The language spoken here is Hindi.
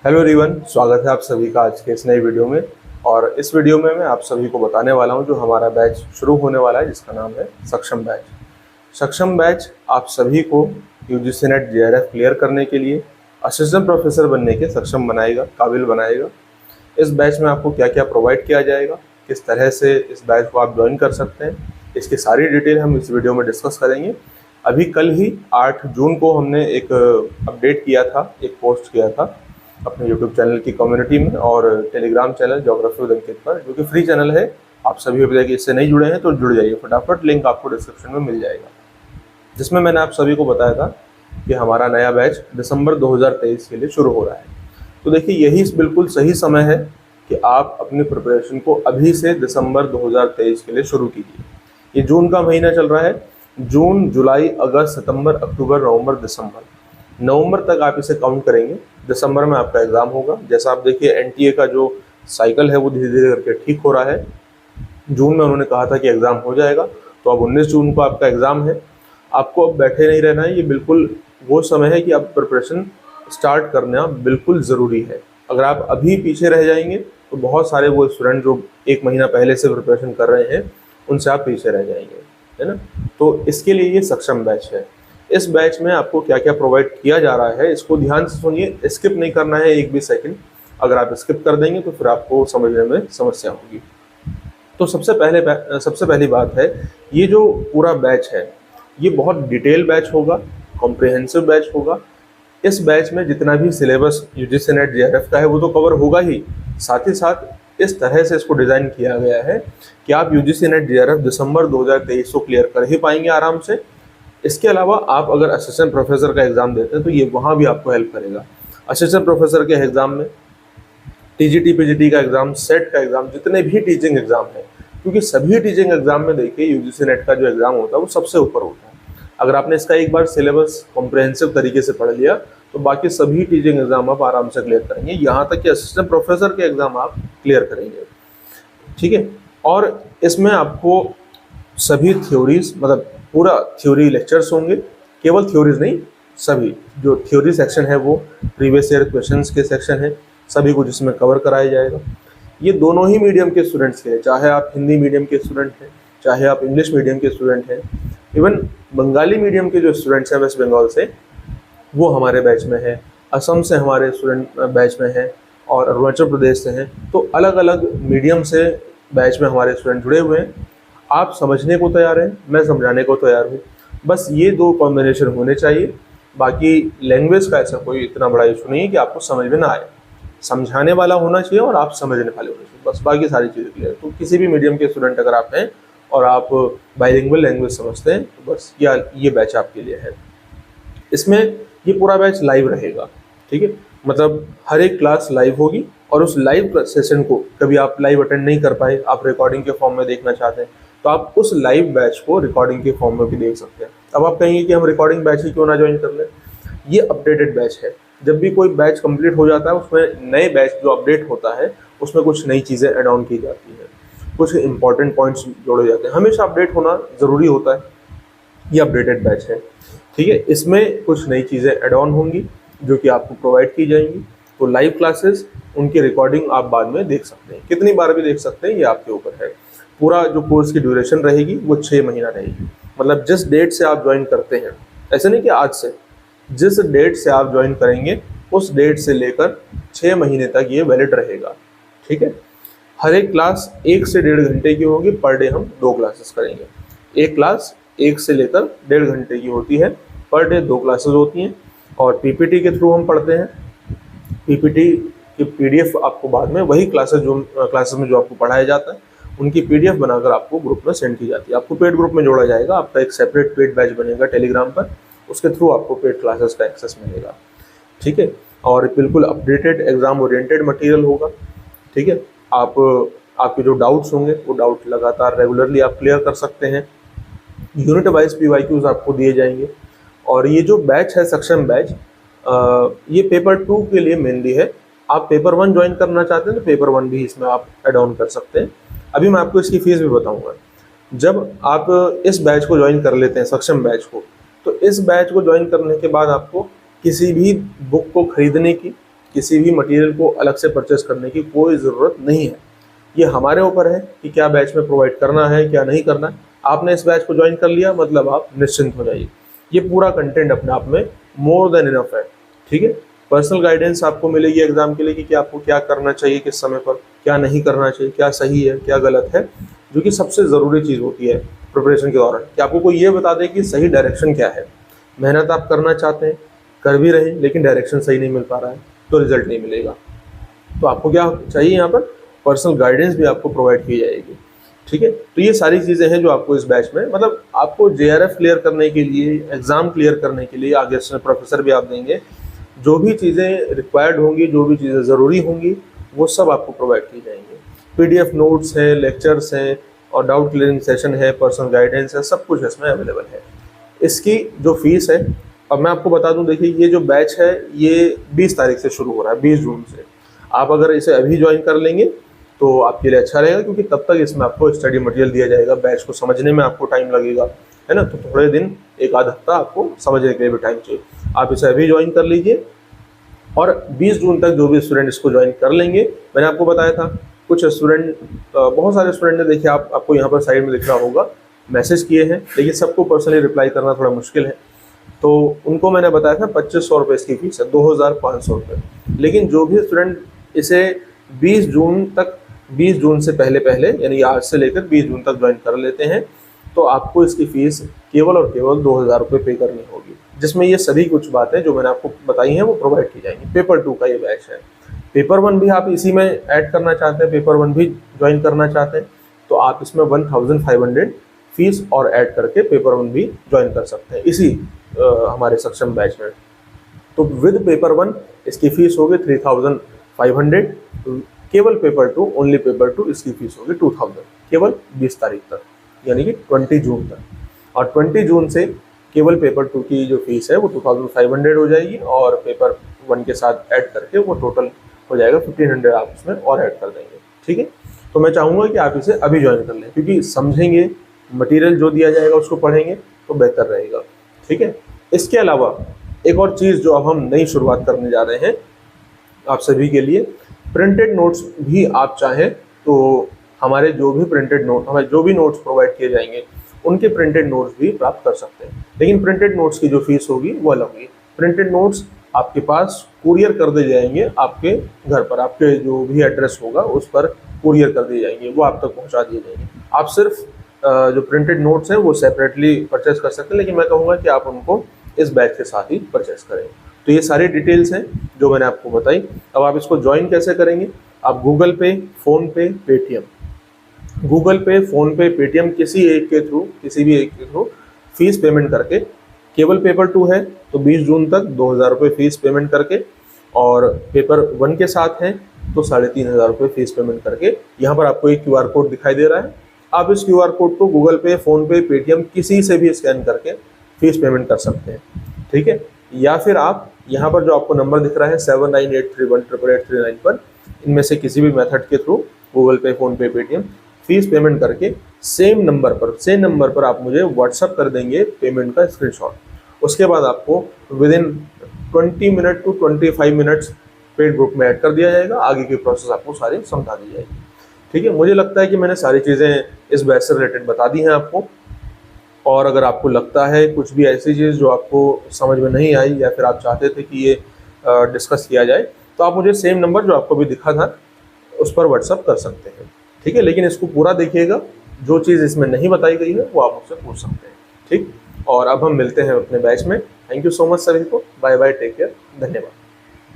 हेलो एवरीवन, स्वागत है आप सभी का आज के इस नई वीडियो में। और इस वीडियो में मैं आप सभी को बताने वाला हूं जो हमारा बैच शुरू होने वाला है, जिसका नाम है सक्षम बैच। सक्षम बैच आप सभी को यूजीसी नेट जेआरएफ क्लियर करने के लिए असिस्टेंट प्रोफेसर बनने के सक्षम बनाएगा, काबिल बनाएगा। इस बैच में आपको क्या क्या प्रोवाइड किया जाएगा, किस तरह से इस बैच को आप ज्वाइन कर सकते हैं, इसकी सारी डिटेल हम इस वीडियो में डिस्कस करेंगे। अभी कल ही 8 जून को हमने एक अपडेट किया था, एक पोस्ट किया था अपने यूट्यूब चैनल की कम्युनिटी में और टेलीग्राम चैनल ज्योग्राफी विद अंकित पर, जो कि फ्री चैनल है। आप सभी अभी तक इससे नहीं जुड़े हैं तो जुड़ जाइए फटाफट, लिंक आपको डिस्क्रिप्शन में मिल जाएगा। जिसमें मैंने आप सभी को बताया था कि हमारा नया बैच दिसंबर 2023 के लिए शुरू हो रहा है। तो देखिए, यही बिल्कुल सही समय है कि आप अपनी प्रिपरेशन को अभी से दिसंबर 2023 के लिए शुरू कीजिए। ये जून का महीना चल रहा है, जून, जुलाई, अगस्त, सितंबर, अक्टूबर, नवंबर, दिसंबर। नवंबर तक आप इसे काउंट करेंगे, दिसंबर में आपका एग्ज़ाम होगा। जैसा आप देखिए, एनटीए का जो साइकिल है वो धीरे धीरे करके ठीक हो रहा है। जून में उन्होंने कहा था कि एग्ज़ाम हो जाएगा, तो अब 19 जून को आपका एग्ज़ाम है। आपको अब बैठे नहीं रहना है, ये बिल्कुल वो समय है कि आप प्रिपरेशन स्टार्ट करना बिल्कुल ज़रूरी है। अगर आप अभी पीछे रह जाएंगे तो बहुत सारे वो स्टूडेंट जो 1 महीना पहले से प्रिपरेशन कर रहे हैं, उनसे आप पीछे रह जाएंगे, है ना। तो इसके लिए ये सक्षम बैच है। इस बैच में आपको क्या क्या प्रोवाइड किया जा रहा है, इसको ध्यान से सुनिए, स्किप नहीं करना है एक भी सेकंड। अगर आप स्किप कर देंगे तो फिर आपको समझने में समस्या होगी। तो सबसे पहली बात है, ये जो पूरा बैच है ये बहुत डिटेल बैच होगा, कॉम्प्रिहेंसिव बैच होगा। इस बैच में जितना भी सिलेबस यूजीसी नेट जेआरएफ का है वो तो कवर होगा ही, साथ ही साथ इस तरह से इसको डिज़ाइन किया गया है कि आप यूजीसी नेट जेआरएफ दिसंबर 2023 को क्लियर कर ही पाएंगे आराम से। इसके अलावा आप अगर असिस्टेंट प्रोफेसर का एग्ज़ाम देते हैं तो ये वहाँ भी आपको हेल्प करेगा। असिस्टेंट प्रोफेसर के एग्ज़ाम में टीजीटी, पीजीटी का एग्ज़ाम, सेट का एग्ज़ाम, जितने भी टीचिंग एग्ज़ाम है, क्योंकि सभी टीचिंग एग्ज़ाम में देखिए यूजीसी नेट का जो एग्ज़ाम होता है वो सबसे ऊपर होता है। अगर आपने इसका एक बार सिलेबस कॉम्प्रिहेंसिव तरीके से पढ़ लिया तो बाकी सभी टीचिंग एग्ज़ाम आप आराम से क्लियर करेंगे, यहाँ तक कि असिस्टेंट प्रोफेसर के एग्ज़ाम आप क्लियर करेंगे, ठीक है। और इसमें आपको सभी थ्योरीज, मतलब पूरा थ्योरी लेक्चर्स होंगे, केवल थ्योरीज नहीं, सभी जो थ्योरी सेक्शन है वो प्रीवियस ईयर क्वेश्चंस के सेक्शन है, सभी कुछ इसमें कवर कराया जाएगा। ये दोनों ही मीडियम के स्टूडेंट्स के लिए, चाहे आप हिंदी मीडियम के स्टूडेंट हैं, चाहे आप इंग्लिश मीडियम के स्टूडेंट हैं, इवन बंगाली मीडियम के जो स्टूडेंट्स हैं वेस्ट बंगाल से, वो हमारे बैच में है। असम से हमारे स्टूडेंट बैच में हैं और अरुणाचल प्रदेश से हैं। तो अलग अलग मीडियम से बैच में हमारे स्टूडेंट जुड़े हुए हैं। आप समझने को तैयार हैं, मैं समझाने को तैयार हूँ, बस ये दो कॉम्बिनेशन होने चाहिए। बाकी लैंग्वेज का ऐसा कोई इतना बड़ा इशू नहीं है कि आपको समझ में ना आए, समझाने वाला होना चाहिए और आप समझने वाले होने चाहिए, बस बाकी सारी चीज़ें क्लियर। तो किसी भी मीडियम के स्टूडेंट अगर आप हैं और आप बाइलिंगुअल लैंग्वेज समझते हैं तो बस ये बैच आपके लिए है। इसमें ये पूरा बैच लाइव रहेगा, ठीक है, मतलब हर एक क्लास लाइव होगी। और उस लाइव सेशन को कभी आप लाइव अटेंड नहीं कर पाए, आप रिकॉर्डिंग के फॉर्म में देखना चाहते हैं, तो आप उस लाइव बैच को रिकॉर्डिंग के फॉर्म में भी देख सकते हैं। अब आप कहेंगे कि हम रिकॉर्डिंग बैच ही क्यों ना ज्वाइन कर लें, ये अपडेटेड बैच है। जब भी कोई बैच कंप्लीट हो जाता है उसमें नए बैच जो अपडेट होता है उसमें कुछ नई चीज़ें ऐड ऑन की जाती हैं, कुछ इंपॉर्टेंट पॉइंट्स जोड़े जाते हैं, हमेशा अपडेट होना ज़रूरी होता है। ये अपडेटेड बैच है, ठीक है। इसमें कुछ नई चीज़ें ऐड ऑन होंगी जो कि आपको प्रोवाइड की जाएंगी। तो लाइव क्लासेस, उनकी रिकॉर्डिंग आप बाद में देख सकते हैं, कितनी बार भी देख सकते हैं, ये आपके ऊपर है। पूरा जो कोर्स की ड्यूरेशन रहेगी वो 6 महीना रहेगी। मतलब जिस डेट से आप ज्वाइन करते हैं, ऐसे नहीं कि आज से, जिस डेट से आप ज्वाइन करेंगे उस डेट से लेकर 6 महीने तक ये वैलिड रहेगा, ठीक है। हर एक क्लास 1 से 1.5 घंटे की होगी, पर डे हम 2 क्लासेस करेंगे। एक क्लास 1 से लेकर 1.5 घंटे की होती है, पर डे 2 क्लासेस होती हैं। और पीपीटी के थ्रू हम पढ़ते हैं। पीपीटी की पीडीएफ आपको बाद में वही क्लासेस में जो आपको पढ़ाया जाता है उनकी पीडीएफ बनाकर आपको ग्रुप में सेंड की जाती है। आपको पेड ग्रुप में जोड़ा जाएगा, आपका एक सेपरेट पेड बैच बनेगा टेलीग्राम पर, उसके थ्रू आपको पेड क्लासेस का एक्सेस मिलेगा, ठीक है। और बिल्कुल अपडेटेड एग्जाम ओरिएंटेड मटेरियल होगा, ठीक है। आपके जो डाउट्स होंगे वो डाउट लगातार रेगुलरली आप क्लियर कर सकते हैं। यूनिट वाइज पीवाईक्यूज आपको दिए जाएंगे। और ये जो बैच है सक्षम बैच, ये पेपर 2 के लिए मेनली है। आप पेपर 1 ज्वाइन करना चाहते हैं तो पेपर 1 भी इसमें आप एड ऑन कर सकते हैं। अभी मैं आपको इसकी फीस भी बताऊंगा। जब आप इस बैच को ज्वाइन कर लेते हैं, सक्षम बैच को, तो इस बैच को ज्वाइन करने के बाद आपको किसी भी बुक को खरीदने की, किसी भी मटेरियल को अलग से परचेस करने की कोई ज़रूरत नहीं है। ये हमारे ऊपर है कि क्या बैच में प्रोवाइड करना है क्या नहीं करना है। आपने इस बैच को ज्वाइन कर लिया मतलब आप निश्चिंत हो जाइए। ये पूरा कंटेंट अपने आप में मोर देन इनफ है, ठीक है। पर्सनल गाइडेंस आपको मिलेगी एग्जाम के लिए कि आपको क्या करना चाहिए, किस समय पर क्या नहीं करना चाहिए, क्या सही है क्या गलत है, जो कि सबसे ज़रूरी चीज़ होती है प्रिपरेशन के दौरान, कि आपको कोई ये बता दे कि सही डायरेक्शन क्या है। मेहनत आप करना चाहते हैं, कर भी रहे, लेकिन डायरेक्शन सही नहीं मिल पा रहा है तो रिजल्ट नहीं मिलेगा। तो आपको क्या चाहिए, यहाँ पर पर्सनल गाइडेंस भी आपको प्रोवाइड की जाएगी, ठीक है। तो ये सारी चीज़ें हैं जो आपको इस बैच में, मतलब आपको JRF क्लियर करने के लिए, एग्ज़ाम क्लियर करने के लिए आगे से प्रोफेसर भी आप देंगे, जो भी चीज़ें रिक्वायर्ड होंगी, जो भी चीज़ें ज़रूरी होंगी, वो सब आपको प्रोवाइड की जाएंगी। PDF नोट्स हैं, लेक्चर्स हैं और डाउट क्लियरिंग सेशन है, पर्सनल गाइडेंस है, सब कुछ इसमें अवेलेबल है। इसकी जो फीस है, अब मैं आपको बता दूं, देखिए ये जो बैच है ये 20 तारीख से शुरू हो रहा है, 20 जून से। आप अगर इसे अभी ज्वाइन कर लेंगे तो आपके लिए अच्छा रहेगा, क्योंकि तब तक इसमें आपको स्टडी मटेरियल दिया जाएगा, बैच को समझने में आपको टाइम लगेगा, है ना। तो थोड़े दिन, एक आध हफ्ता आपको समझने के लिए भी टाइम चाहिए। आप इसे अभी ज्वाइन कर लीजिए और 20 जून तक जो भी स्टूडेंट इसको ज्वाइन कर लेंगे, मैंने आपको बताया था कुछ स्टूडेंट, बहुत सारे स्टूडेंट ने, देखिए आपको यहाँ पर साइड में दिख रहा होगा, मैसेज किए हैं, लेकिन सबको पर्सनली रिप्लाई करना थोड़ा मुश्किल है, तो उनको मैंने बताया था 2500 रुपये इसकी फीस है, 2500 रुपये। लेकिन जो भी स्टूडेंट इसे 20 जून तक, 20 जून से पहले यानी आज से लेकर 20 जून तक ज्वाइन कर लेते हैं, तो आपको इसकी फ़ीस केवल और केवल 2000 रुपये पे करनी होगी, जिसमें ये सभी कुछ बातें जो मैंने आपको बताई हैं वो प्रोवाइड की जाएंगी। पेपर 2 का ये बैच है। पेपर 1 भी आप इसी में ऐड करना चाहते हैं, पेपर 1 भी ज्वाइन करना चाहते हैं, तो आप इसमें 1500 फीस और ऐड करके पेपर 1 भी ज्वाइन कर सकते हैं इसी हमारे सक्षम बैच में। तो विद पेपर 1 इसकी फ़ीस होगी 3500, केवल पेपर 2, ओनली पेपर 2 इसकी फ़ीस होगी 2000, केवल 20 तारीख तक, यानी कि 20 जून तक। और 20 जून से केवल पेपर 2 की जो फीस है वो 2500 हो जाएगी, और पेपर 1 के साथ ऐड करके वो टोटल हो जाएगा 1500, आप उसमें और ऐड कर देंगे, ठीक है। तो मैं चाहूँगा कि आप इसे अभी ज्वाइन कर लें, क्योंकि समझेंगे, मटेरियल जो दिया जाएगा उसको पढ़ेंगे तो बेहतर रहेगा, ठीक है। इसके अलावा एक और चीज़ जो अब हम नई शुरुआत करने जा रहे हैं आप सभी के लिए, प्रिंटेड नोट्स भी आप चाहें तो हमारे जो भी प्रिंटेड नोट, हमें जो भी नोट्स प्रोवाइड किए जाएंगे उनके प्रिंटेड नोट्स भी प्राप्त कर सकते हैं, लेकिन प्रिंटेड नोट्स की जो फीस होगी वो अलग होगी। प्रिंटेड नोट्स आपके पास कुरियर कर दिए जाएंगे, आपके घर पर, आपके जो भी एड्रेस होगा उस पर कुरियर कर दिए जाएंगे, वो आप तक पहुंचा दिए जाएंगे। आप सिर्फ जो प्रिंटेड नोट्स हैं वो सेपरेटली परचेस कर सकते हैं, लेकिन मैं कहूँगा कि आप उनको इस बैच के साथ ही परचेस करें। तो ये सारी डिटेल्स हैं जो मैंने आपको बताई। अब आप इसको ज्वाइन कैसे करेंगे, आप गूगल पे, फ़ोन पे, पेटीएम, गूगल पे, फ़ोन पे, पेटीएम, किसी भी एक के थ्रू फीस पेमेंट करके, केवल पेपर 2 है तो 20 जून तक 2000 रुपये फीस पेमेंट करके, और पेपर 1 के साथ हैं तो 3500 रुपये फीस पेमेंट करके, यहाँ पर आपको एक QR कोड दिखाई दे रहा है, आप इस QR कोड को गूगल पे, फ़ोन पे, पेटीएम किसी से भी स्कैन करके फीस पेमेंट कर सकते हैं, ठीक है। या फिर आप यहाँ पर जो आपको नंबर दिख रहा है 7983188839 पर, इनमें से किसी भी मेथड के थ्रू गूगल पे, फ़ोन पे, पेटीएम फीस पेमेंट करके सेम नंबर पर आप मुझे व्हाट्सअप कर देंगे पेमेंट का स्क्रीनशॉट। उसके बाद आपको within 20 minute to 25 minutes paid group में ऐड कर दिया जाएगा, आगे की प्रोसेस आपको सारी समझा दी जाएगी, ठीक है। मुझे लगता है कि मैंने सारी चीज़ें इस बैच से रिलेटेड बता दी हैं आपको, और अगर आपको लगता है कुछ भी ऐसी चीज़ जो आपको समझ में नहीं आई या फिर आप चाहते थे कि ये डिस्कस किया जाए, तो आप मुझे सेम नंबर जो आपको भी दिखा था उस पर व्हाट्सअप कर सकते हैं, ठीक है। लेकिन इसको पूरा देखिएगा, जो चीज़ इसमें नहीं बताई गई है वो आप मुझसे पूछ सकते हैं, ठीक। और अब हम मिलते हैं अपने बैच में। थैंक यू सो मच सभी को, बाय बाय, टेक केयर, धन्यवाद।